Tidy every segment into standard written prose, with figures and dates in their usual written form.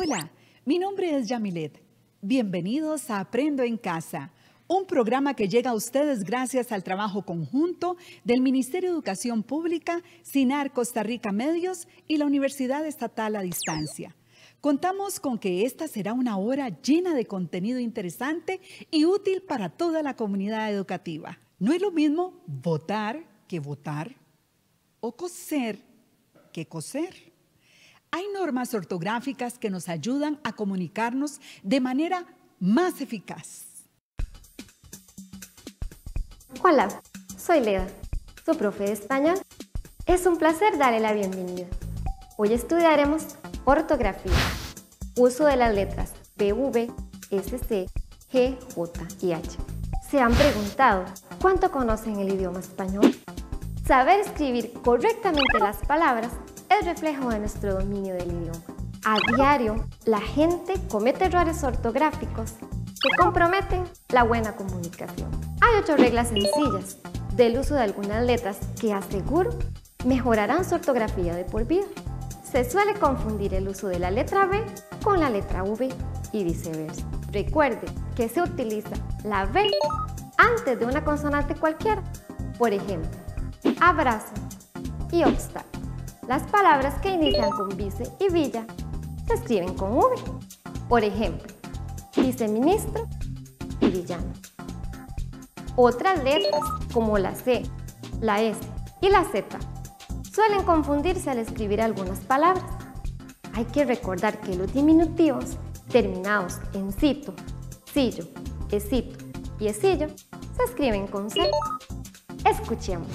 Hola, mi nombre es Yamilet. Bienvenidos a Aprendo en Casa, un programa que llega a ustedes gracias al trabajo conjunto del Ministerio de Educación Pública, SINAR Costa Rica Medios y la Universidad Estatal a Distancia. Contamos con que esta será una hora llena de contenido interesante y útil para toda la comunidad educativa. No es lo mismo votar que votar o coser que coser. Hay normas ortográficas que nos ayudan a comunicarnos de manera más eficaz. Hola, soy Leda, su profe de español. Es un placer darle la bienvenida. Hoy estudiaremos ortografía, uso de las letras BV, SC, G, J y H. ¿Se han preguntado cuánto conocen el idioma español? Saber escribir correctamente las palabras es reflejo de nuestro dominio del idioma. A diario, la gente comete errores ortográficos que comprometen la buena comunicación. Hay 8 reglas sencillas del uso de algunas letras que aseguro mejorarán su ortografía de por vida. Se suele confundir el uso de la letra B con la letra V y viceversa. Recuerde que se utiliza la V antes de una consonante cualquiera. Por ejemplo, abrazo y obstáculo. Las palabras que inician con vice y villa se escriben con V. Por ejemplo, viceministro y villano. Otras letras, como la C, la S y la Z, suelen confundirse al escribir algunas palabras. Hay que recordar que los diminutivos terminados en cito, cillo, esito y esillo se escriben con C. Escuchemos.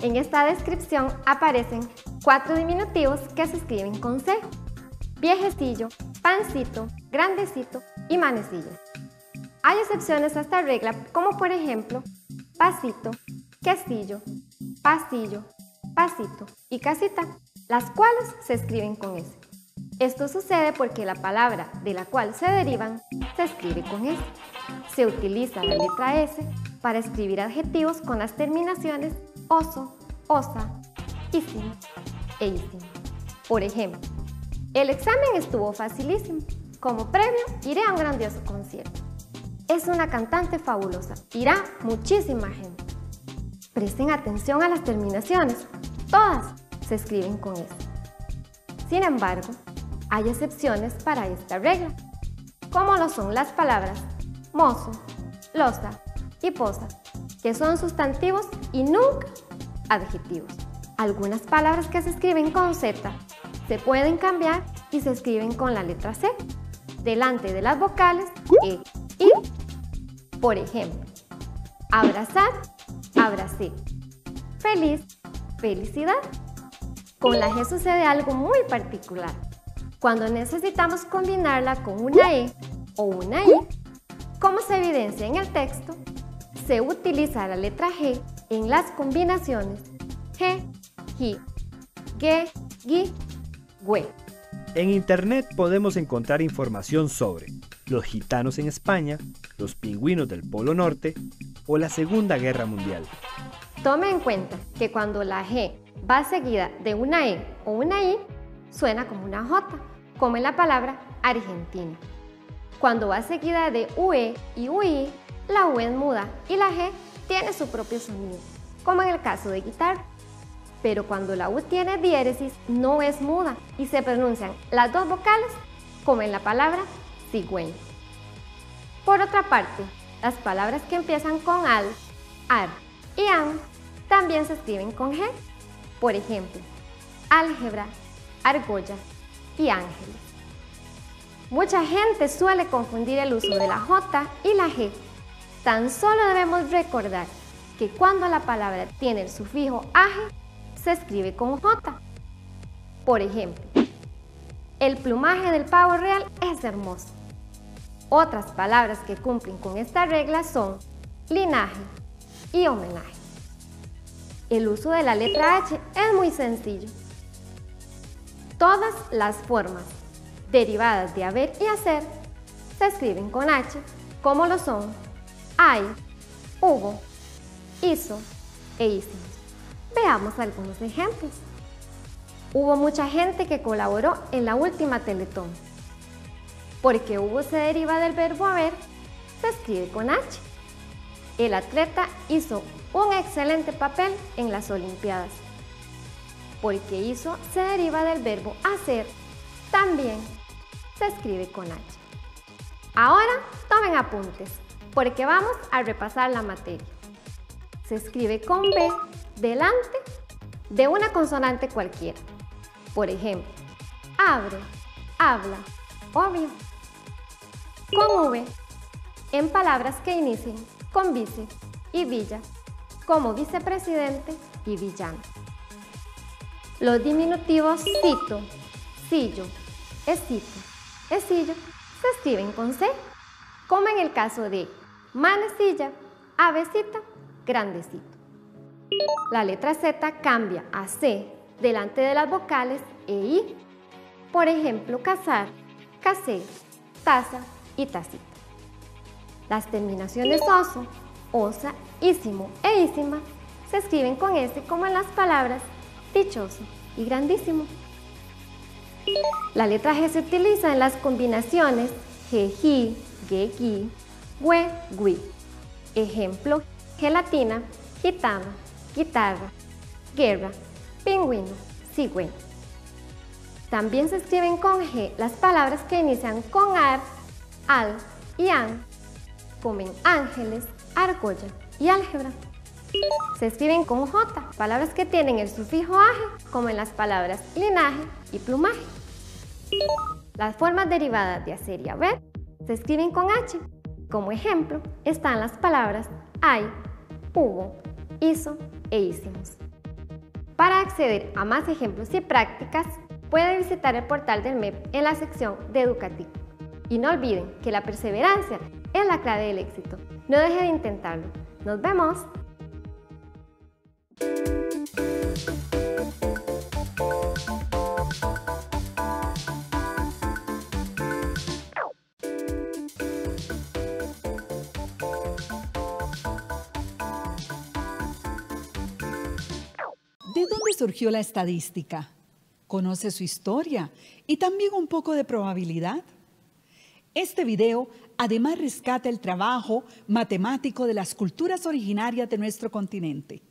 En esta descripción aparecen 4 diminutivos que se escriben con C: viejecillo, pancito, grandecito y manecillas. Hay excepciones a esta regla, como por ejemplo pasito, quesillo, pasillo, pasito y casita, las cuales se escriben con S. Esto sucede porque la palabra de la cual se derivan se escribe con S. Se utiliza la letra S para escribir adjetivos con las terminaciones oso, osa, isin e isin. Por ejemplo, el examen estuvo facilísimo. Como premio, iré a un grandioso concierto. Es una cantante fabulosa. Irá muchísima gente. Presten atención a las terminaciones. Todas se escriben con S. Sin embargo, hay excepciones para esta regla, como lo son las palabras mozo, loza y poza, que son sustantivos y nunca adjetivos. Algunas palabras que se escriben con Z se pueden cambiar y se escriben con la letra C, delante de las vocales E y I. Por ejemplo, abrazar, abracé. Feliz, felicidad. Con la G sucede algo muy particular. Cuando necesitamos combinarla con una E o una I, como se evidencia en el texto, se utiliza la letra G en las combinaciones G, Gi, Ge, Gi, Gue. En Internet podemos encontrar información sobre los gitanos en España, los pingüinos del Polo Norte o la Segunda Guerra Mundial. Tome en cuenta que cuando la G va seguida de una E o una I, suena como una J, como en la palabra Argentina. Cuando va seguida de UE y UI, la U es muda y la G tiene su propio sonido, como en el caso de guitarra. Pero cuando la U tiene diéresis, no es muda y se pronuncian las dos vocales, como en la palabra cigüeña. Por otra parte, las palabras que empiezan con al, ar y an también se escriben con G. Por ejemplo, álgebra, argolla y ángeles. Mucha gente suele confundir el uso de la J y la G. Tan solo debemos recordar que cuando la palabra tiene el sufijo age, se escribe con J. Por ejemplo, el plumaje del pavo real es hermoso. Otras palabras que cumplen con esta regla son linaje y homenaje. El uso de la letra H es muy sencillo. Todas las formas derivadas de haber y hacer se escriben con H, como lo son hay, hubo, hizo e hicimos. Veamos algunos ejemplos. Hubo mucha gente que colaboró en la última Teletón. Porque hubo se deriva del verbo haber, se escribe con H. El atleta hizo un excelente papel en las Olimpiadas. Porque hizo se deriva del verbo hacer, también se escribe con H. Ahora tomen apuntes, porque vamos a repasar la materia. Se escribe con B delante de una consonante cualquiera. Por ejemplo, abre, habla, obvio. Con V en palabras que inicien con vice y villa, como vicepresidente y villano. Los diminutivos cito, sillo, escito, esillo se escriben con C, como en el caso de manecilla, avecita, grandecito. La letra Z cambia a C delante de las vocales E I. Por ejemplo, casar, casé, taza y tacita. Las terminaciones oso, osa, ísimo e ísima se escriben con S como en las palabras dichoso y grandísimo. La letra G se utiliza en las combinaciones G-Gi, Ge-Gi, Gue, Gui. Ejemplo, gelatina, gitana, guitarra, guerra, pingüino, cigüeña. También se escriben con G las palabras que inician con ar, al y an, como en ángeles, argolla y álgebra. Se escriben con J, palabras que tienen el sufijo aje, como en las palabras linaje y plumaje. Las formas derivadas de hacer y haber se escriben con H. Como ejemplo, están las palabras hay, hubo, hizo e hicimos. Para acceder a más ejemplos y prácticas, puede visitar el portal del MEP en la sección de Educativo. Y no olviden que la perseverancia es la clave del éxito. No deje de intentarlo. ¡Nos vemos! ¿De dónde surgió la estadística? ¿Conoce su historia y también un poco de probabilidad? Este video además rescata el trabajo matemático de las culturas originarias de nuestro continente.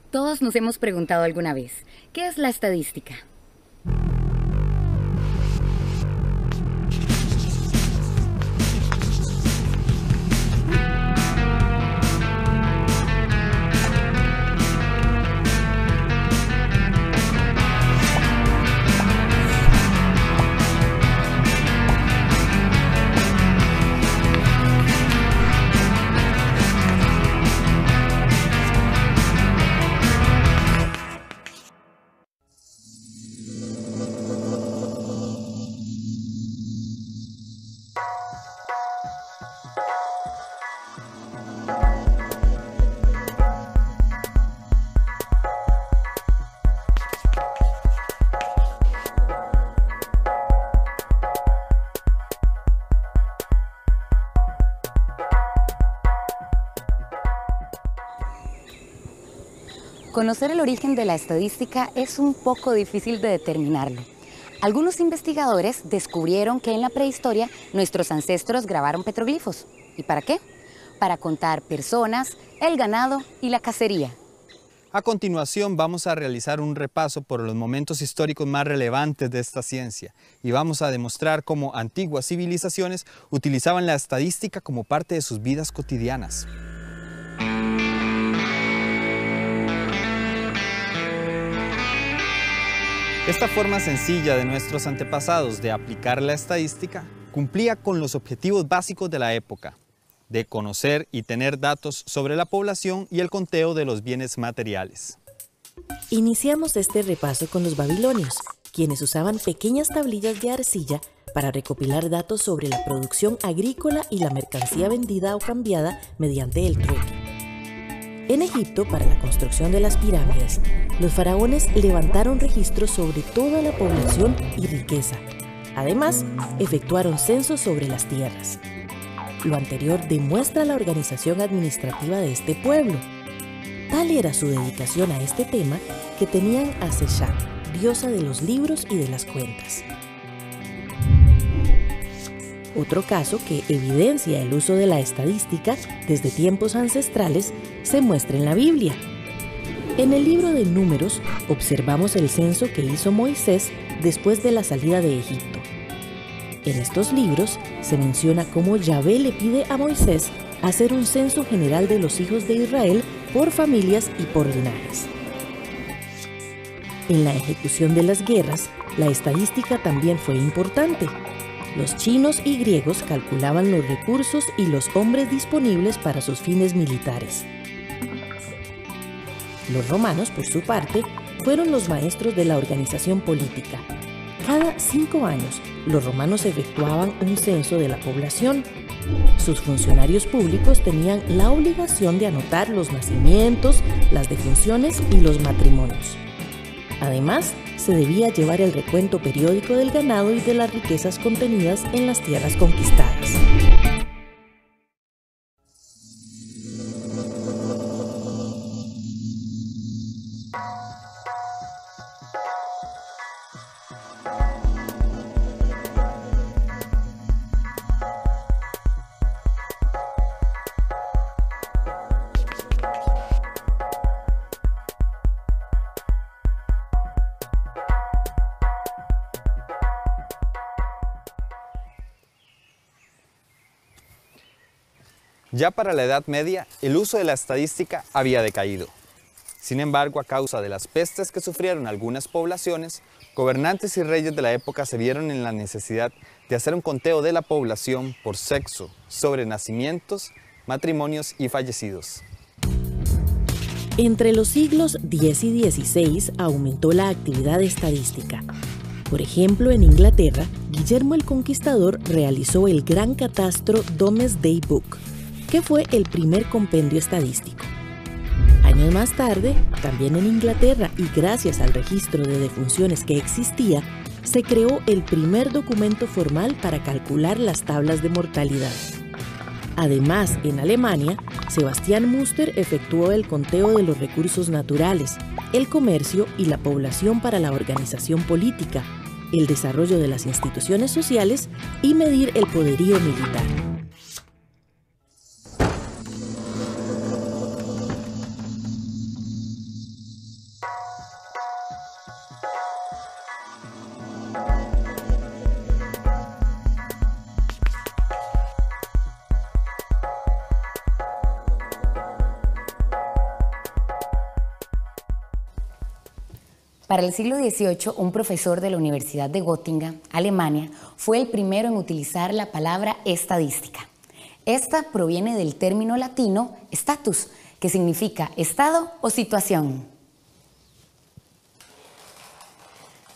Todos nos hemos preguntado alguna vez, ¿qué es la estadística? Conocer el origen de la estadística es un poco difícil de determinarlo. Algunos investigadores descubrieron que en la prehistoria nuestros ancestros grabaron petroglifos. ¿Y para qué? Para contar personas, el ganado y la cacería. A continuación vamos a realizar un repaso por los momentos históricos más relevantes de esta ciencia y vamos a demostrar cómo antiguas civilizaciones utilizaban la estadística como parte de sus vidas cotidianas. Esta forma sencilla de nuestros antepasados de aplicar la estadística cumplía con los objetivos básicos de la época, de conocer y tener datos sobre la población y el conteo de los bienes materiales. Iniciamos este repaso con los babilonios, quienes usaban pequeñas tablillas de arcilla para recopilar datos sobre la producción agrícola y la mercancía vendida o cambiada mediante el trueque. En Egipto, para la construcción de las pirámides, los faraones levantaron registros sobre toda la población y riqueza. Además, efectuaron censos sobre las tierras. lo anterior demuestra la organización administrativa de este pueblo. Tal era su dedicación a este tema que tenían a Seshá, diosa de los libros y de las cuentas. Otro caso que evidencia el uso de la estadística desde tiempos ancestrales se muestra en la Biblia. En el libro de Números observamos el censo que hizo Moisés después de la salida de Egipto. En estos libros se menciona cómo Yahvé le pide a Moisés hacer un censo general de los hijos de Israel por familias y por linajes. En la ejecución de las guerras, la estadística también fue importante. Los chinos y griegos calculaban los recursos y los hombres disponibles para sus fines militares. Los romanos, por su parte, fueron los maestros de la organización política. Cada 5 años, los romanos efectuaban un censo de la población. Sus funcionarios públicos tenían la obligación de anotar los nacimientos, las defunciones y los matrimonios. Además, se debía llevar el recuento periódico del ganado y de las riquezas contenidas en las tierras conquistadas. Ya para la Edad Media, el uso de la estadística había decaído. Sin embargo, a causa de las pestes que sufrieron algunas poblaciones, gobernantes y reyes de la época se vieron en la necesidad de hacer un conteo de la población por sexo, sobre nacimientos, matrimonios y fallecidos. Entre los siglos X y XVI aumentó la actividad estadística. Por ejemplo, en Inglaterra, Guillermo el Conquistador realizó el Gran Catastro Domesday Book, que fue el primer compendio estadístico. Años más tarde, también en Inglaterra y gracias al registro de defunciones que existía, se creó el primer documento formal para calcular las tablas de mortalidad. Además, en Alemania, Sebastián Muster efectuó el conteo de los recursos naturales, el comercio y la población para la organización política, el desarrollo de las instituciones sociales y medir el poderío militar. Para el siglo XVIII, un profesor de la Universidad de Göttingen, Alemania, fue el primero en utilizar la palabra estadística. Esta proviene del término latino status, que significa estado o situación.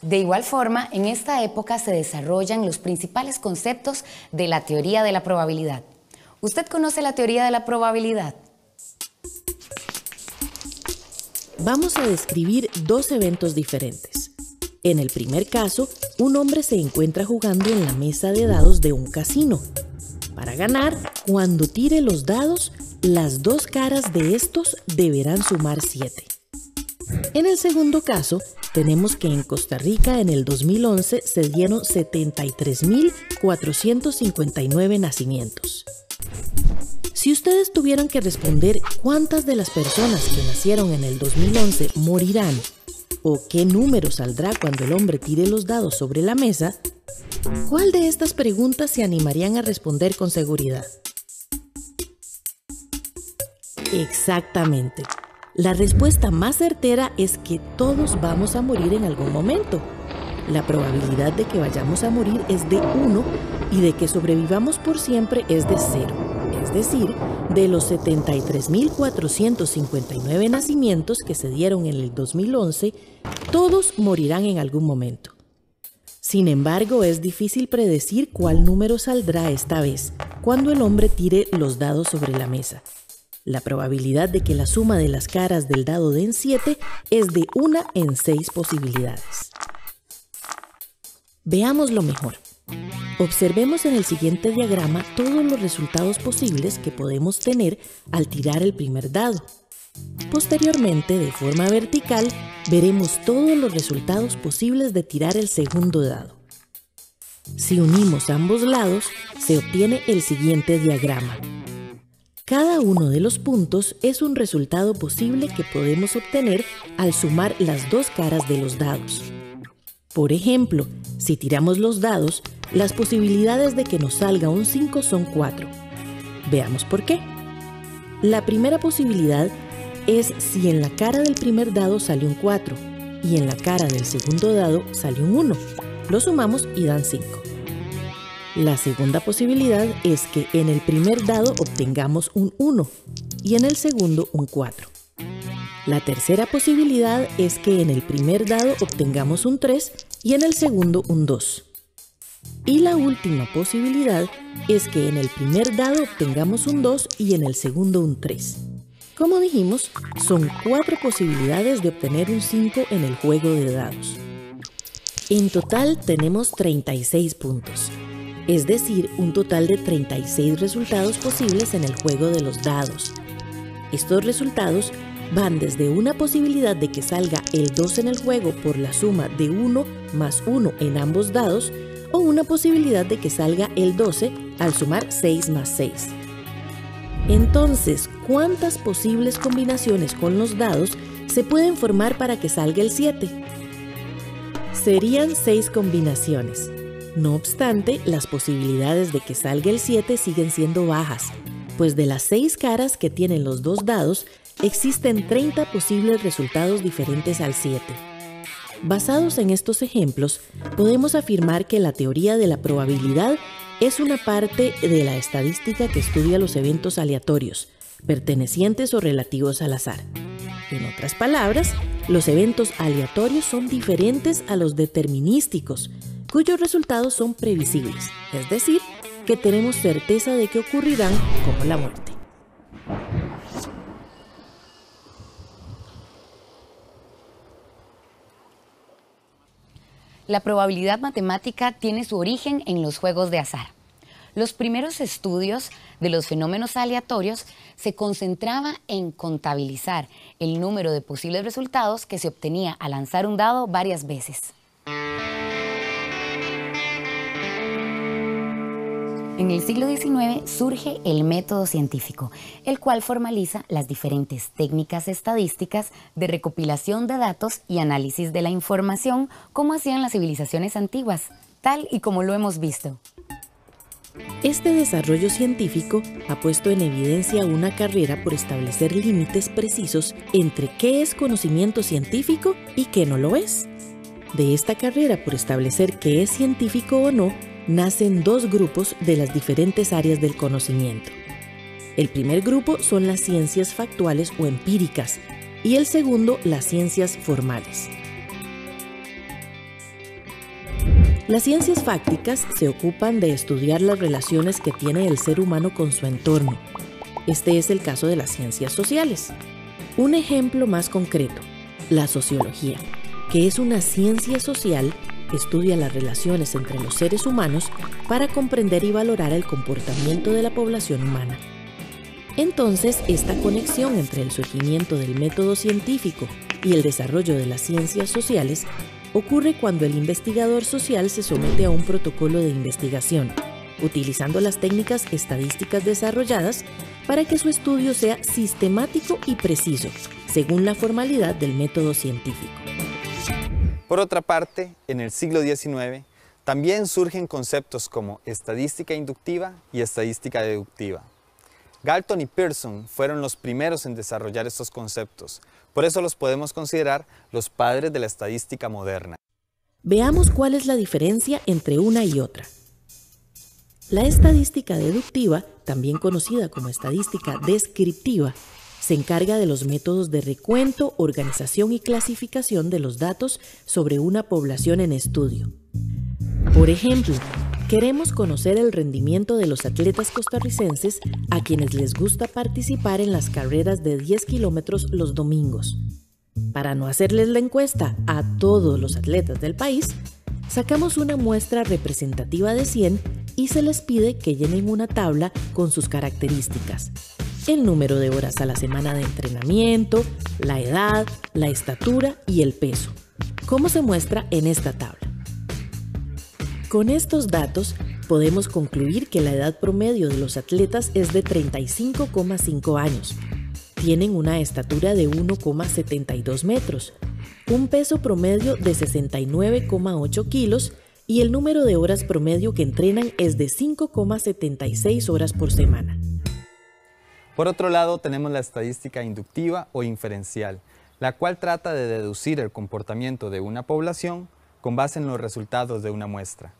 De igual forma, en esta época se desarrollan los principales conceptos de la teoría de la probabilidad. ¿Usted conoce la teoría de la probabilidad? Vamos a describir dos eventos diferentes. En el primer caso, un hombre se encuentra jugando en la mesa de dados de un casino. Para ganar, cuando tire los dados, las dos caras de estos deberán sumar 7. En el segundo caso, tenemos que en Costa Rica en el 2011 se dieron 73.459 nacimientos. Si ustedes tuvieran que responder cuántas de las personas que nacieron en el 2011 morirán o qué número saldrá cuando el hombre tire los dados sobre la mesa, ¿cuál de estas preguntas se animarían a responder con seguridad? Exactamente. La respuesta más certera es que todos vamos a morir en algún momento. La probabilidad de que vayamos a morir es de 1 y de que sobrevivamos por siempre es de 0. Es decir, de los 73.459 nacimientos que se dieron en el 2011, todos morirán en algún momento. Sin embargo, es difícil predecir cuál número saldrá esta vez, cuando el hombre tire los dados sobre la mesa. La probabilidad de que la suma de las caras del dado den 7 es de 1 en 6 posibilidades. Veámoslo mejor. Observemos en el siguiente diagrama todos los resultados posibles que podemos tener al tirar el primer dado. Posteriormente, de forma vertical, veremos todos los resultados posibles de tirar el segundo dado. Si unimos ambos lados, se obtiene el siguiente diagrama. Cada uno de los puntos es un resultado posible que podemos obtener al sumar las dos caras de los dados. Por ejemplo, si tiramos los dados, las posibilidades de que nos salga un 5 son 4. Veamos por qué. La primera posibilidad es si en la cara del primer dado sale un 4 y en la cara del segundo dado sale un 1. Lo sumamos y dan 5. La segunda posibilidad es que en el primer dado obtengamos un 1 y en el segundo un 4. La tercera posibilidad es que en el primer dado obtengamos un 3 y en el segundo un 2. Y la última posibilidad es que en el primer dado obtengamos un 2 y en el segundo un 3. Como dijimos, son 4 posibilidades de obtener un 5 en el juego de dados. En total tenemos 36 puntos, es decir, un total de 36 resultados posibles en el juego de los dados. Estos resultados van desde una posibilidad de que salga el 2 en el juego por la suma de 1 más 1 en ambos dados, o una posibilidad de que salga el 12 al sumar 6 más 6. Entonces, ¿cuántas posibles combinaciones con los dados se pueden formar para que salga el 7? Serían 6 combinaciones. No obstante, las posibilidades de que salga el 7 siguen siendo bajas, pues de las 6 caras que tienen los dos dados, existen 30 posibles resultados diferentes al 7. Basados en estos ejemplos, podemos afirmar que la teoría de la probabilidad es una parte de la estadística que estudia los eventos aleatorios, pertenecientes o relativos al azar. En otras palabras, los eventos aleatorios son diferentes a los determinísticos, cuyos resultados son previsibles, es decir, que tenemos certeza de que ocurrirán, como la muerte. La probabilidad matemática tiene su origen en los juegos de azar. Los primeros estudios de los fenómenos aleatorios se concentraba en contabilizar el número de posibles resultados que se obtenía al lanzar un dado varias veces. En el siglo XIX surge el método científico, el cual formaliza las diferentes técnicas estadísticas de recopilación de datos y análisis de la información como hacían las civilizaciones antiguas, tal y como lo hemos visto. Este desarrollo científico ha puesto en evidencia una carrera por establecer límites precisos entre qué es conocimiento científico y qué no lo es. De esta carrera por establecer qué es científico o no, nacen dos grupos de las diferentes áreas del conocimiento. El primer grupo son las ciencias factuales o empíricas y el segundo las ciencias formales. Las ciencias fácticas se ocupan de estudiar las relaciones que tiene el ser humano con su entorno. Este es el caso de las ciencias sociales. Un ejemplo más concreto, la sociología, que es una ciencia social que estudia las relaciones entre los seres humanos para comprender y valorar el comportamiento de la población humana. Entonces, esta conexión entre el surgimiento del método científico y el desarrollo de las ciencias sociales ocurre cuando el investigador social se somete a un protocolo de investigación, utilizando las técnicas estadísticas desarrolladas para que su estudio sea sistemático y preciso, según la formalidad del método científico. Por otra parte, en el siglo XIX también surgen conceptos como estadística inductiva y estadística deductiva. Galton y Pearson fueron los primeros en desarrollar estos conceptos, por eso los podemos considerar los padres de la estadística moderna. Veamos cuál es la diferencia entre una y otra. La estadística deductiva, también conocida como estadística descriptiva, se encarga de los métodos de recuento, organización y clasificación de los datos sobre una población en estudio. Por ejemplo, queremos conocer el rendimiento de los atletas costarricenses a quienes les gusta participar en las carreras de 10 kilómetros los domingos. Para no hacerles la encuesta a todos los atletas del país, Sacamos una muestra representativa de 100 y se les pide que llenen una tabla con sus características: el número de horas a la semana de entrenamiento, la edad, la estatura y el peso, como se muestra en esta tabla. Con estos datos podemos concluir que la edad promedio de los atletas es de 35,5 años. Tienen una estatura de 1,72 metros, un peso promedio de 69,8 kilos y el número de horas promedio que entrenan es de 5,76 horas por semana. Por otro lado, tenemos la estadística inductiva o inferencial, la cual trata de deducir el comportamiento de una población con base en los resultados de una muestra,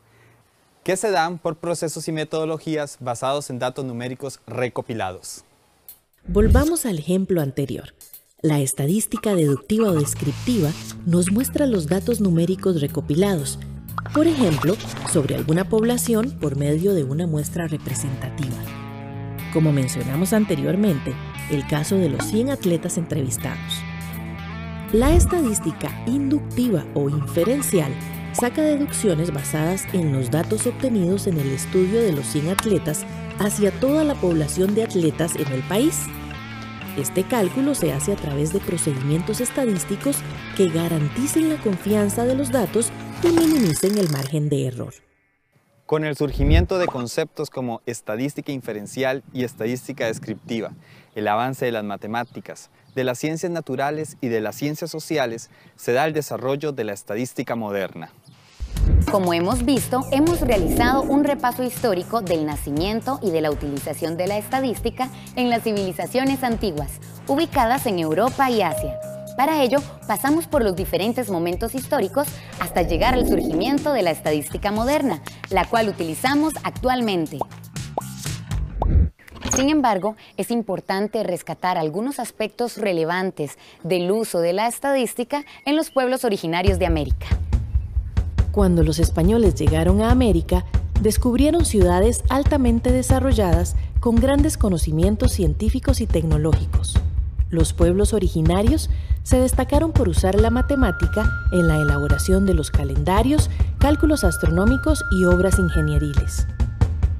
que se dan por procesos y metodologías basados en datos numéricos recopilados. Volvamos al ejemplo anterior. La estadística deductiva o descriptiva nos muestra los datos numéricos recopilados, por ejemplo, sobre alguna población por medio de una muestra representativa. Como mencionamos anteriormente, el caso de los 100 atletas entrevistados. La estadística inductiva o inferencial saca deducciones basadas en los datos obtenidos en el estudio de los 100 atletas hacia toda la población de atletas en el país. Este cálculo se hace a través de procedimientos estadísticos que garanticen la confianza de los datos y minimicen el margen de error. Con el surgimiento de conceptos como estadística inferencial y estadística descriptiva, el avance de las matemáticas, de las ciencias naturales y de las ciencias sociales, se da el desarrollo de la estadística moderna. Como hemos visto, hemos realizado un repaso histórico del nacimiento y de la utilización de la estadística en las civilizaciones antiguas, ubicadas en Europa y Asia. Para ello, pasamos por los diferentes momentos históricos hasta llegar al surgimiento de la estadística moderna, la cual utilizamos actualmente. Sin embargo, es importante rescatar algunos aspectos relevantes del uso de la estadística en los pueblos originarios de América. Cuando los españoles llegaron a América, descubrieron ciudades altamente desarrolladas con grandes conocimientos científicos y tecnológicos. Los pueblos originarios se destacaron por usar la matemática en la elaboración de los calendarios, cálculos astronómicos y obras ingenieriles.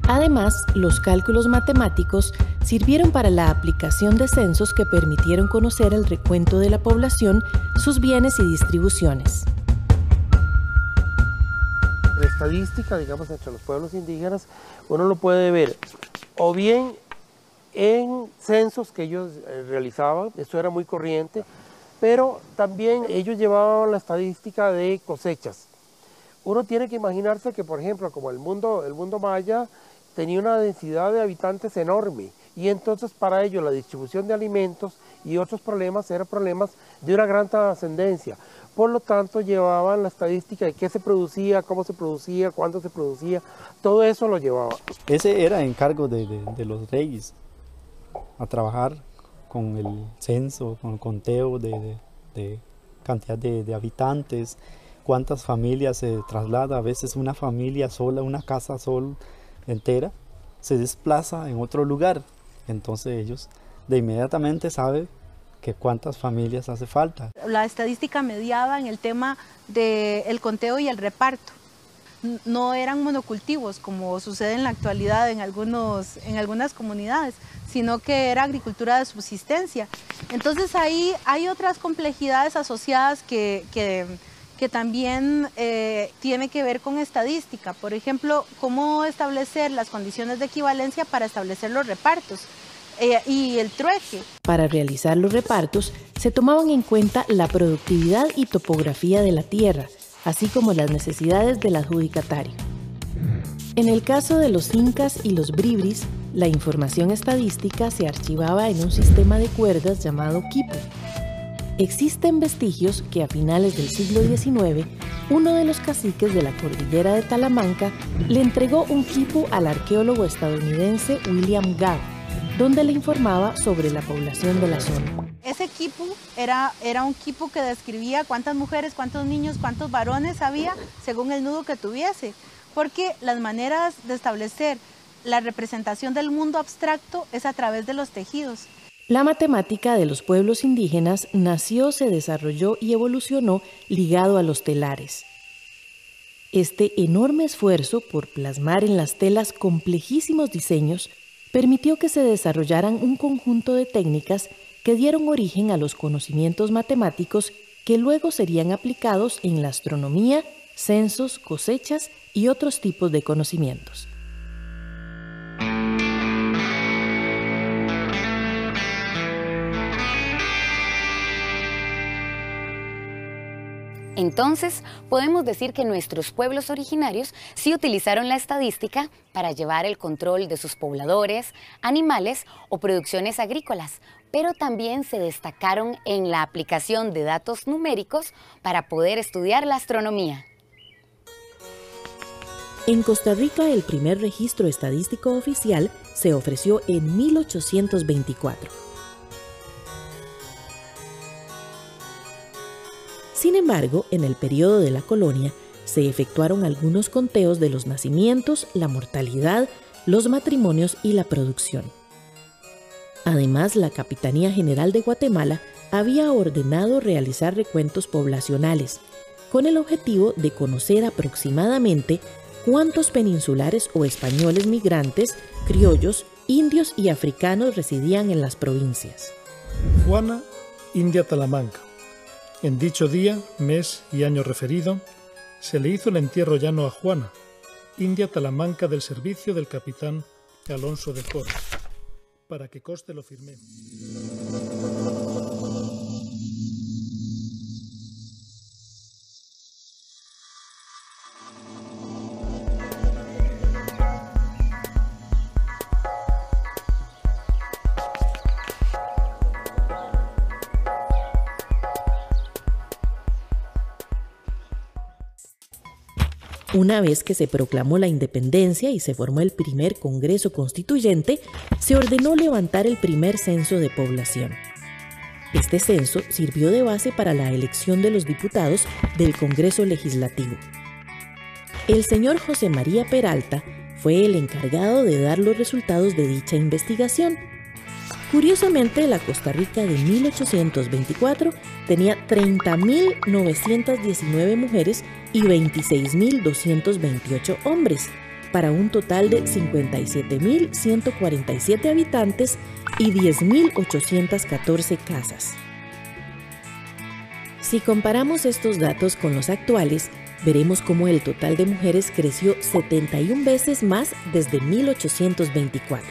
Además, los cálculos matemáticos sirvieron para la aplicación de censos que permitieron conocer el recuento de la población, sus bienes y distribuciones. La estadística, digamos, entre los pueblos indígenas, uno lo puede ver o bien en censos que ellos realizaban, esto era muy corriente, pero también ellos llevaban la estadística de cosechas. Uno tiene que imaginarse que, por ejemplo, como el mundo maya tenía una densidad de habitantes enorme, y entonces para ellos la distribución de alimentos y otros problemas eran problemas de una gran trascendencia. Por lo tanto, llevaban la estadística de qué se producía, cómo se producía, cuándo se producía, todo eso lo llevaba. Ese era encargo de los reyes, a trabajar con el censo, con el conteo de cantidad de habitantes, cuántas familias se traslada. A veces una familia sola, una casa sola entera, se desplaza en otro lugar. Entonces ellos de inmediatamente saben que cuántas familias hace falta. La estadística mediaba en el tema del conteo y el reparto. No eran monocultivos como sucede en la actualidad en algunas comunidades, sino que era agricultura de subsistencia. Entonces ahí hay otras complejidades asociadas que también tiene que ver con estadística. Por ejemplo, cómo establecer las condiciones de equivalencia para establecer los repartos y el trueque. Para realizar los repartos se tomaban en cuenta la productividad y topografía de la tierra, así como las necesidades del adjudicatario. En el caso de los incas y los bribris, la información estadística se archivaba en un sistema de cuerdas llamado quipu. Existen vestigios que a finales del siglo XIX, uno de los caciques de la cordillera de Talamanca le entregó un quipu al arqueólogo estadounidense William Gabb, donde le informaba sobre la población de la zona. Ese quipu era un quipu que describía cuántas mujeres, cuántos niños, cuántos varones había según el nudo que tuviese, porque las maneras de establecer la representación del mundo abstracto es a través de los tejidos. La matemática de los pueblos indígenas nació, se desarrolló y evolucionó ligado a los telares. Este enorme esfuerzo por plasmar en las telas complejísimos diseños permitió que se desarrollaran un conjunto de técnicas que dieron origen a los conocimientos matemáticos que luego serían aplicados en la astronomía, censos, cosechas y otros tipos de conocimientos. Entonces, podemos decir que nuestros pueblos originarios sí utilizaron la estadística para llevar el control de sus pobladores, animales o producciones agrícolas, pero también se destacaron en la aplicación de datos numéricos para poder estudiar la astronomía. En Costa Rica, el primer registro estadístico oficial se ofreció en 1824. Sin embargo, en el periodo de la colonia, se efectuaron algunos conteos de los nacimientos, la mortalidad, los matrimonios y la producción. Además, la Capitanía General de Guatemala había ordenado realizar recuentos poblacionales, con el objetivo de conocer aproximadamente cuántos peninsulares o españoles migrantes, criollos, indios y africanos residían en las provincias. Juana, India Talamanca. En dicho día, mes y año referido, se le hizo el entierro llano a Juana, India Talamanca del servicio del capitán Alonso de Coro, para que conste lo firmé. Una vez que se proclamó la independencia y se formó el primer Congreso Constituyente, se ordenó levantar el primer censo de población. Este censo sirvió de base para la elección de los diputados del Congreso Legislativo. El señor José María Peralta fue el encargado de dar los resultados de dicha investigación. Curiosamente, la Costa Rica de 1824 tenía 30.919 mujeres y 26.228 hombres, para un total de 57.147 habitantes y 10.814 casas. Si comparamos estos datos con los actuales, veremos cómo el total de mujeres creció 71 veces más desde 1824.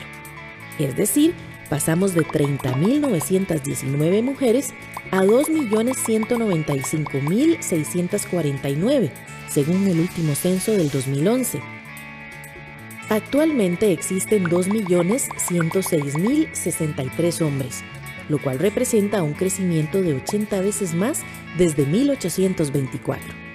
Es decir, pasamos de 30.919 mujeres a 2.195.649, según el último censo del 2011. Actualmente existen 2.106.063 hombres, lo cual representa un crecimiento de 80 veces más desde 1824.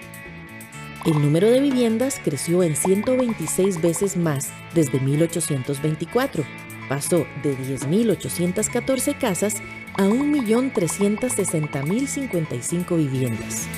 El número de viviendas creció en 126 veces más desde 1824. Pasó de 10.814 casas a 1.360.055 viviendas.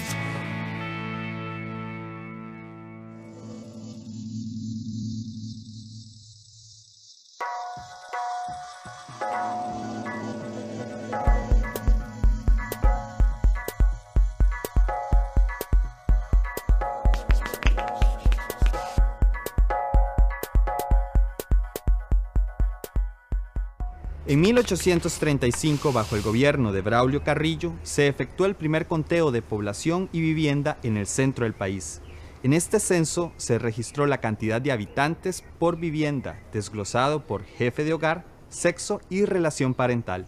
En 1835, bajo el gobierno de Braulio Carrillo, se efectuó el primer conteo de población y vivienda en el centro del país. En este censo se registró la cantidad de habitantes por vivienda, desglosado por jefe de hogar, sexo y relación parental.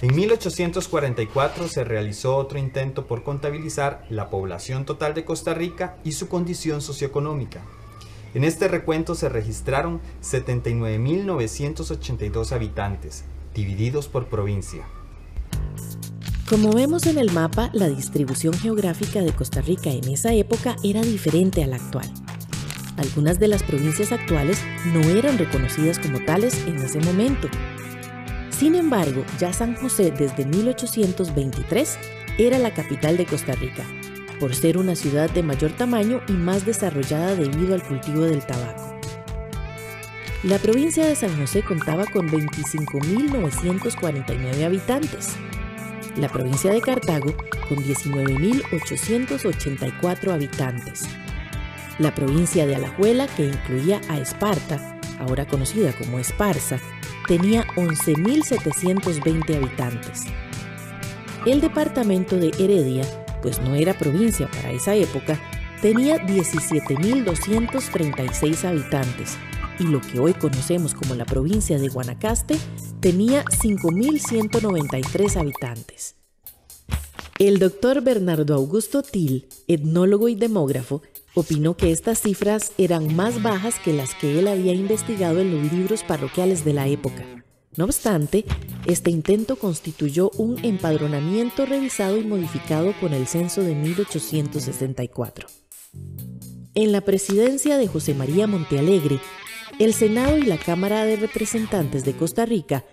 En 1844 se realizó otro intento por contabilizar la población total de Costa Rica y su condición socioeconómica. En este recuento se registraron 79.982 habitantes, divididos por provincia. Como vemos en el mapa, la distribución geográfica de Costa Rica en esa época era diferente a la actual. Algunas de las provincias actuales no eran reconocidas como tales en ese momento. Sin embargo, ya San José desde 1823 era la capital de Costa Rica, por ser una ciudad de mayor tamaño y más desarrollada debido al cultivo del tabaco. La provincia de San José contaba con 25.949 habitantes. la provincia de Cartago con 19.884 habitantes, la provincia de Alajuela, que incluía a Esparta, ahora conocida como Esparza, tenía 11.720 habitantes. El departamento de Heredia, pues no era provincia para esa época, tenía 17.236 habitantes, y lo que hoy conocemos como la provincia de Guanacaste tenía 5.193 habitantes. El doctor Bernardo Augusto Til, etnólogo y demógrafo, opinó que estas cifras eran más bajas que las que él había investigado en los libros parroquiales de la época. No obstante, este intento constituyó un empadronamiento revisado y modificado con el censo de 1864. En la presidencia de José María Montealegre, el Senado y la Cámara de Representantes de Costa Rica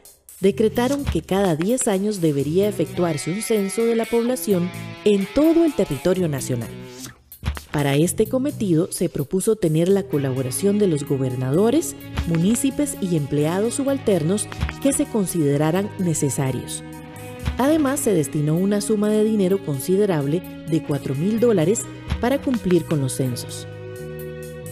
decretaron que cada 10 años debería efectuarse un censo de la población en todo el territorio nacional. Para este cometido se propuso tener la colaboración de los gobernadores, municipios y empleados subalternos que se consideraran necesarios. Además, se destinó una suma de dinero considerable de $4.000 para cumplir con los censos.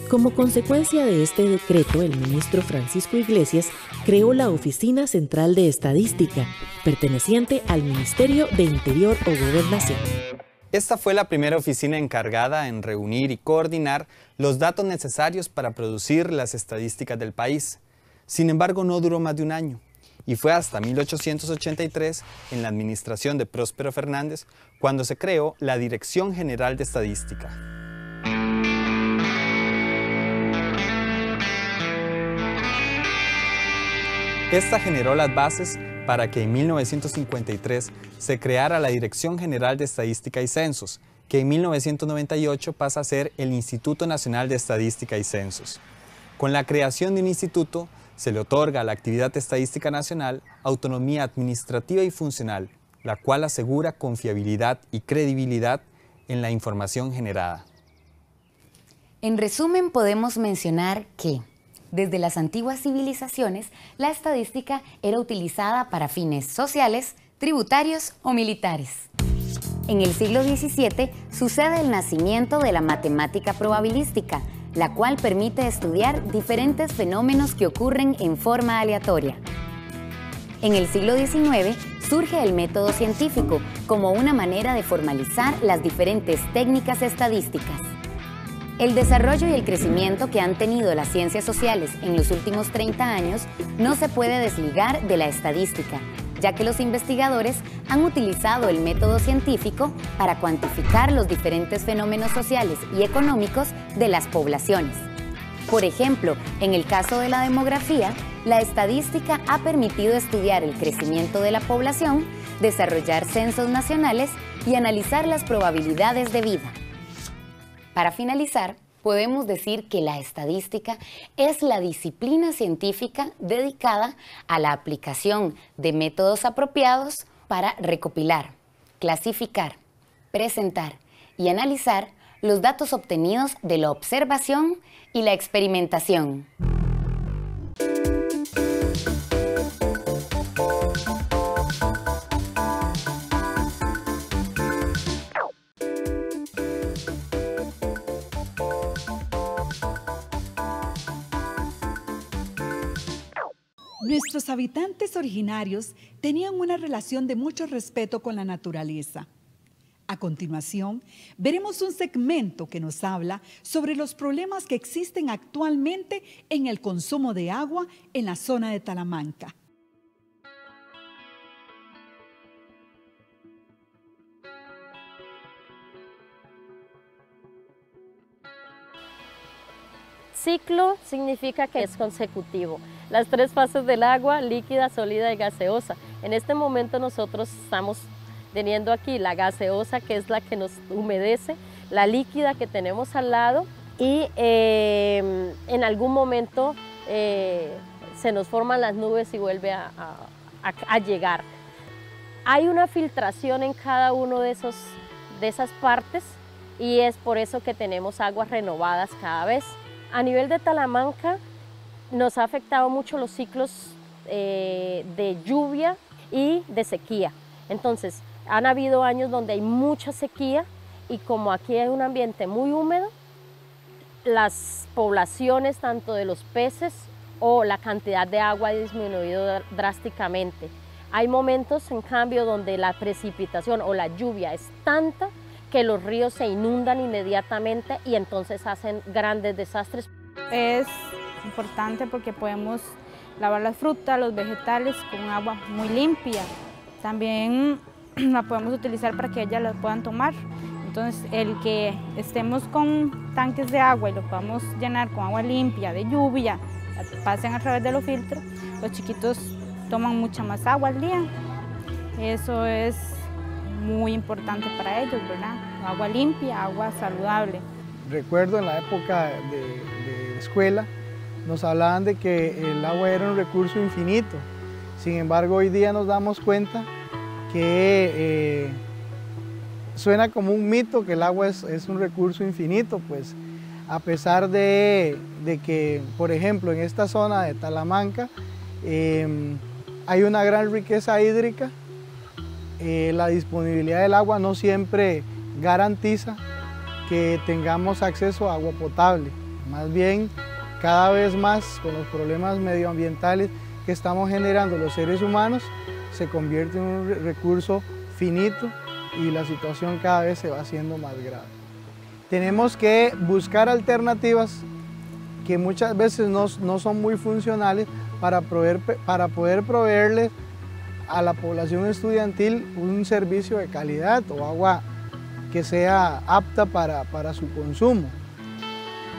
Como consecuencia de este decreto, el ministro Francisco Iglesias creó la Oficina Central de Estadística, perteneciente al Ministerio de Interior o Gobernación. Esta fue la primera oficina encargada en reunir y coordinar los datos necesarios para producir las estadísticas del país. Sin embargo, no duró más de un año, y fue hasta 1883, en la administración de Próspero Fernández, cuando se creó la Dirección General de Estadística. Esta generó las bases para que en 1953 se creara la Dirección General de Estadística y Censos, que en 1998 pasa a ser el Instituto Nacional de Estadística y Censos. Con la creación de un instituto, se le otorga a la actividad estadística nacional autonomía administrativa y funcional, la cual asegura confiabilidad y credibilidad en la información generada. En resumen, podemos mencionar que desde las antiguas civilizaciones, la estadística era utilizada para fines sociales, tributarios o militares. En el siglo XVII sucede el nacimiento de la matemática probabilística, la cual permite estudiar diferentes fenómenos que ocurren en forma aleatoria. En el siglo XIX surge el método científico como una manera de formalizar las diferentes técnicas estadísticas. El desarrollo y el crecimiento que han tenido las ciencias sociales en los últimos 30 años no se puede desligar de la estadística, ya que los investigadores han utilizado el método científico para cuantificar los diferentes fenómenos sociales y económicos de las poblaciones. Por ejemplo, en el caso de la demografía, la estadística ha permitido estudiar el crecimiento de la población, desarrollar censos nacionales y analizar las probabilidades de vida. Para finalizar, podemos decir que la estadística es la disciplina científica dedicada a la aplicación de métodos apropiados para recopilar, clasificar, presentar y analizar los datos obtenidos de la observación y la experimentación. Nuestros habitantes originarios tenían una relación de mucho respeto con la naturaleza. A continuación, veremos un segmento que nos habla sobre los problemas que existen actualmente en el consumo de agua en la zona de Talamanca. Ciclo significa que es consecutivo. Las tres fases del agua, líquida, sólida y gaseosa. En este momento nosotros estamos teniendo aquí la gaseosa, que es la que nos humedece, la líquida que tenemos al lado y en algún momento se nos forman las nubes y vuelve a llegar. Hay una filtración en cada uno de esas partes y es por eso que tenemos aguas renovadas cada vez. A nivel de Talamanca nos ha afectado mucho los ciclos de lluvia y de sequía. Entonces, Han habido años donde hay mucha sequía y como aquí hay un ambiente muy húmedo, las poblaciones tanto de los peces o la cantidad de agua ha disminuido drásticamente. Hay momentos, en cambio, donde la precipitación o la lluvia es tanta que los ríos se inundan inmediatamente y entonces hacen grandes desastres. Es importante porque podemos lavar las frutas, los vegetales con agua muy limpia. También la podemos utilizar para que ellas la puedan tomar. Entonces, el que estemos con tanques de agua y lo podamos llenar con agua limpia, de lluvia, pasen a través de los filtros, los chiquitos toman mucha más agua al día. Eso es muy importante para ellos, ¿verdad? Agua limpia, agua saludable. Recuerdo en la época de escuela, nos hablaban de que el agua era un recurso infinito. Sin embargo, hoy día nos damos cuenta que suena como un mito que el agua es un recurso infinito, pues a pesar de que, por ejemplo, en esta zona de Talamanca hay una gran riqueza hídrica, la disponibilidad del agua no siempre garantiza que tengamos acceso a agua potable. Más bien, cada vez más con los problemas medioambientales que estamos generando los seres humanos, se convierte en un recurso finito y la situación cada vez se va haciendo más grave. Tenemos que buscar alternativas que muchas veces no son muy funcionales para poder proveerles a la población estudiantil un servicio de calidad o agua que sea apta para su consumo.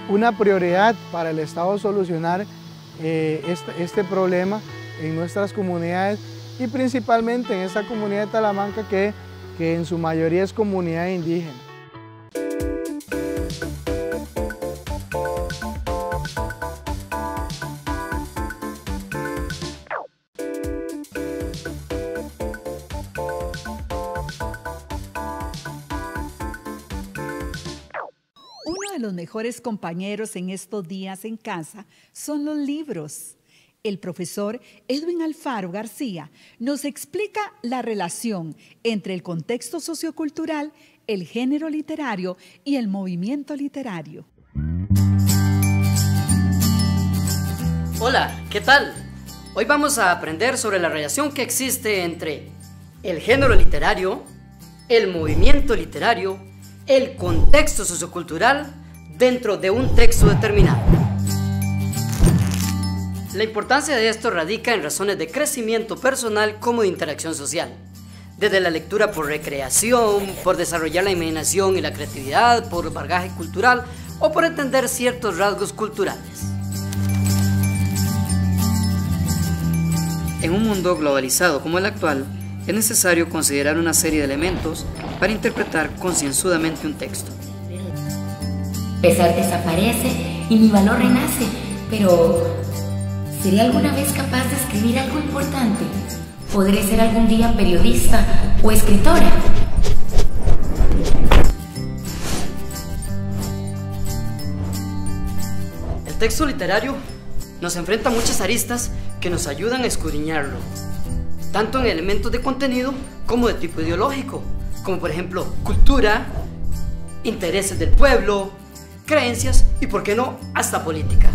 Una prioridad para el Estado solucionar este problema en nuestras comunidades y principalmente en esta comunidad de Talamanca que en su mayoría es comunidad indígena. Uno de los mejores compañeros en estos días en casa son los libros. El profesor Edwin Alfaro García nos explica la relación entre el contexto sociocultural, el género literario y el movimiento literario. Hola, ¿qué tal? Hoy vamos a aprender sobre la relación que existe entre el género literario, el movimiento literario, el contexto sociocultural dentro de un texto determinado. La importancia de esto radica en razones de crecimiento personal como de interacción social, desde la lectura por recreación, por desarrollar la imaginación y la creatividad, por bagaje cultural o por entender ciertos rasgos culturales. En un mundo globalizado como el actual, es necesario considerar una serie de elementos para interpretar concienzudamente un texto. Pesar desaparece y mi valor renace, pero ¿seré alguna vez capaz de escribir algo importante? ¿Podré ser algún día periodista o escritora? El texto literario nos enfrenta a muchas aristas que nos ayudan a escudriñarlo, tanto en elementos de contenido como de tipo ideológico, como por ejemplo cultura, intereses del pueblo, creencias y, por qué no, hasta política.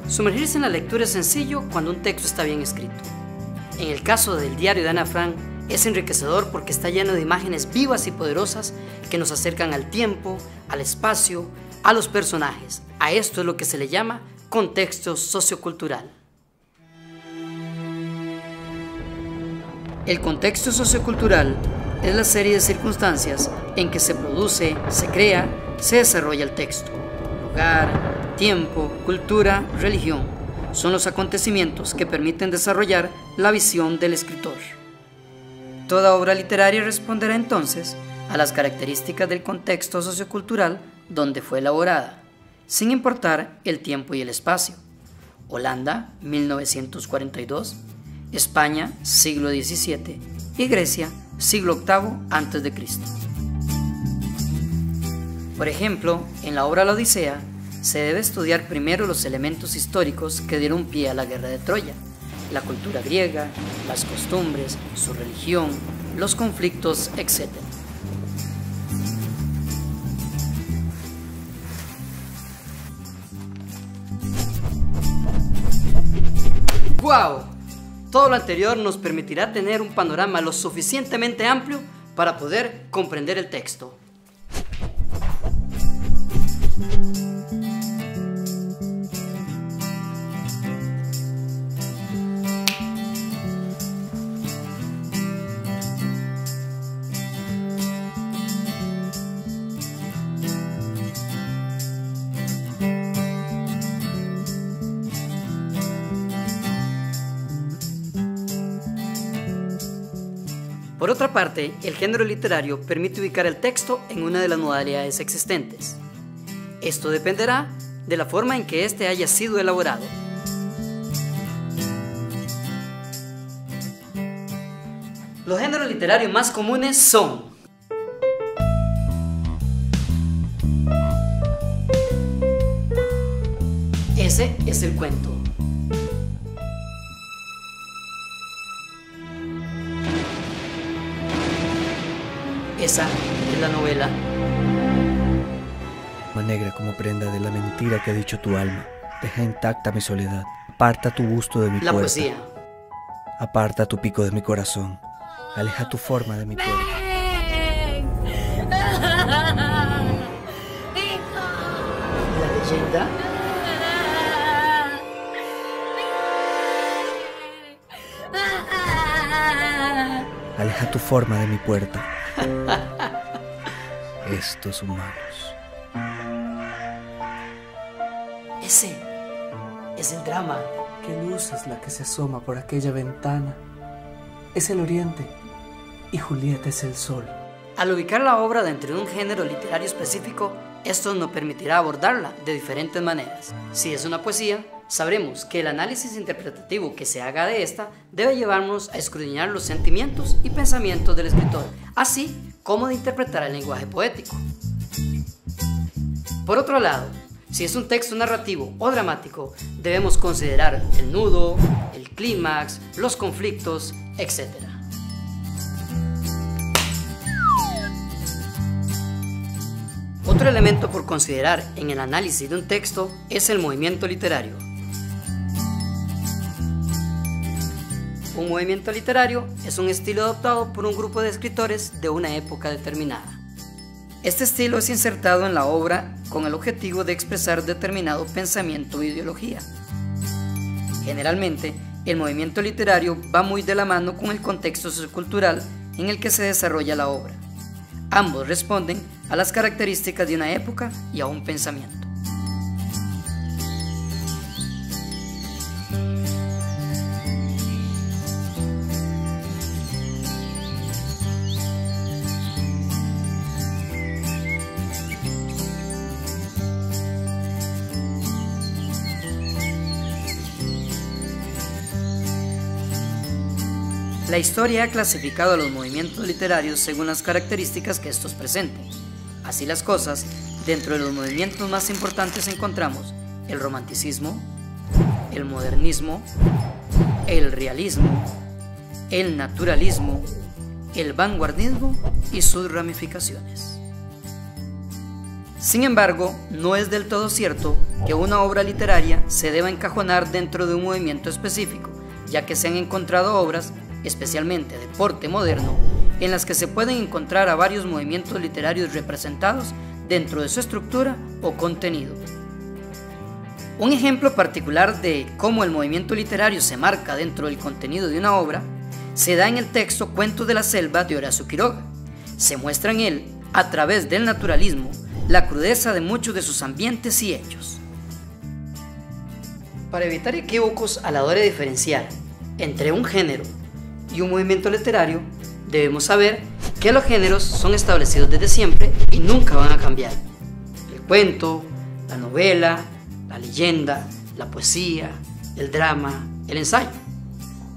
Sumergirse en la lectura es sencillo cuando un texto está bien escrito. En el caso del diario de Ana Frank, es enriquecedor porque está lleno de imágenes vivas y poderosas que nos acercan al tiempo, al espacio, a los personajes. A esto es lo que se le llama contexto sociocultural. El contexto sociocultural es la serie de circunstancias en que se produce, se crea, se desarrolla el texto. Lugar, tiempo, cultura, religión son los acontecimientos que permiten desarrollar la visión del escritor. Toda obra literaria responderá entonces a las características del contexto sociocultural donde fue elaborada, sin importar el tiempo y el espacio. Holanda, 1942, España, siglo XVII, y Grecia, siglo VIII a.C. Por ejemplo, en la obra La Odisea, se debe estudiar primero los elementos históricos que dieron pie a la guerra de Troya, la cultura griega, las costumbres, su religión, los conflictos, etc. ¡Wow! Todo lo anterior nos permitirá tener un panorama lo suficientemente amplio para poder comprender el texto. Por otra parte, el género literario permite ubicar el texto en una de las modalidades existentes. Esto dependerá de la forma en que éste haya sido elaborado. Los géneros literarios más comunes son: ese es el cuento. Esa es la novela. Negra como prenda de la mentira que ha dicho tu alma, deja intacta mi soledad. Aparta tu busto de mi puerta. La poesía. Aparta tu pico de mi corazón. Aleja tu forma de mi puerta. La leyenda. Aleja tu forma de mi puerta. Estos humanos. Ese es el drama. ¿Qué luz es la que se asoma por aquella ventana? Es el oriente y Julieta es el sol. Al ubicar la obra dentro de un género literario específico, esto nos permitirá abordarla de diferentes maneras. Si es una poesía, sabremos que el análisis interpretativo que se haga de esta debe llevarnos a escudriñar los sentimientos y pensamientos del escritor, así como de interpretar el lenguaje poético. Por otro lado, si es un texto narrativo o dramático, debemos considerar el nudo, el clímax, los conflictos, etc. Otro elemento por considerar en el análisis de un texto es el movimiento literario. Un movimiento literario es un estilo adoptado por un grupo de escritores de una época determinada. Este estilo es insertado en la obra con el objetivo de expresar determinado pensamiento o ideología. Generalmente, el movimiento literario va muy de la mano con el contexto sociocultural en el que se desarrolla la obra. Ambos responden a las características de una época y a un pensamiento. La historia ha clasificado a los movimientos literarios según las características que estos presenten. Así las cosas, dentro de los movimientos más importantes encontramos el romanticismo, el modernismo, el realismo, el naturalismo, el vanguardismo y sus ramificaciones. Sin embargo, no es del todo cierto que una obra literaria se deba encajonar dentro de un movimiento específico, ya que se han encontrado obras, especialmente de porte moderno, en las que se pueden encontrar a varios movimientos literarios representados dentro de su estructura o contenido. Un ejemplo particular de cómo el movimiento literario se marca dentro del contenido de una obra se da en el texto Cuentos de la Selva de Horacio Quiroga. Se muestra en él, a través del naturalismo, la crudeza de muchos de sus ambientes y hechos. Para evitar equívocos a la hora de diferenciar entre un género y un movimiento literario, debemos saber que los géneros son establecidos desde siempre y nunca van a cambiar. El cuento, la novela, la leyenda, la poesía, el drama, el ensayo.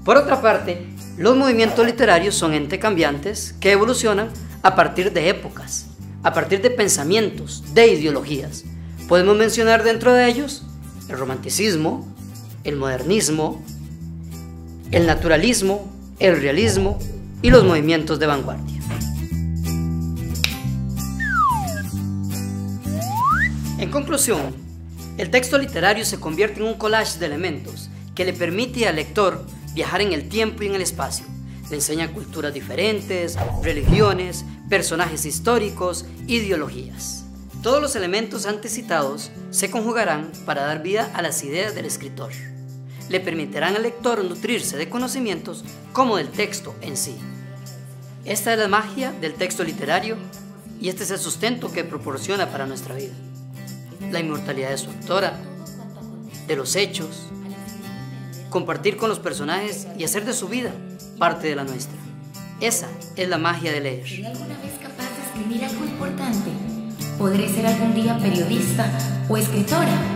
Por otra parte, los movimientos literarios son entes cambiantes que evolucionan a partir de épocas, a partir de pensamientos, de ideologías. Podemos mencionar dentro de ellos el romanticismo, el modernismo, el naturalismo, el realismo y los movimientos de vanguardia. En conclusión, el texto literario se convierte en un collage de elementos que le permite al lector viajar en el tiempo y en el espacio. Le enseña culturas diferentes, religiones, personajes históricos, ideologías. Todos los elementos antes citados se conjugarán para dar vida a las ideas del escritor. Le permitirán al lector nutrirse de conocimientos como del texto en sí. Esta es la magia del texto literario y este es el sustento que proporciona para nuestra vida. La inmortalidad de su autora, de los hechos, compartir con los personajes y hacer de su vida parte de la nuestra. Esa es la magia de leer. ¿Seré alguna vez capaz de escribir algo importante? ¿Podré ser algún día periodista o escritora?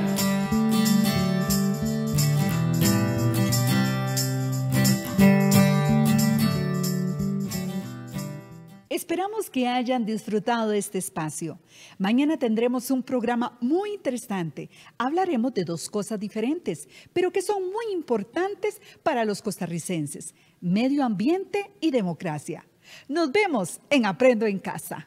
Esperamos que hayan disfrutado de este espacio. Mañana tendremos un programa muy interesante. Hablaremos de dos cosas diferentes, pero que son muy importantes para los costarricenses: medio ambiente y democracia. Nos vemos en Aprendo en Casa.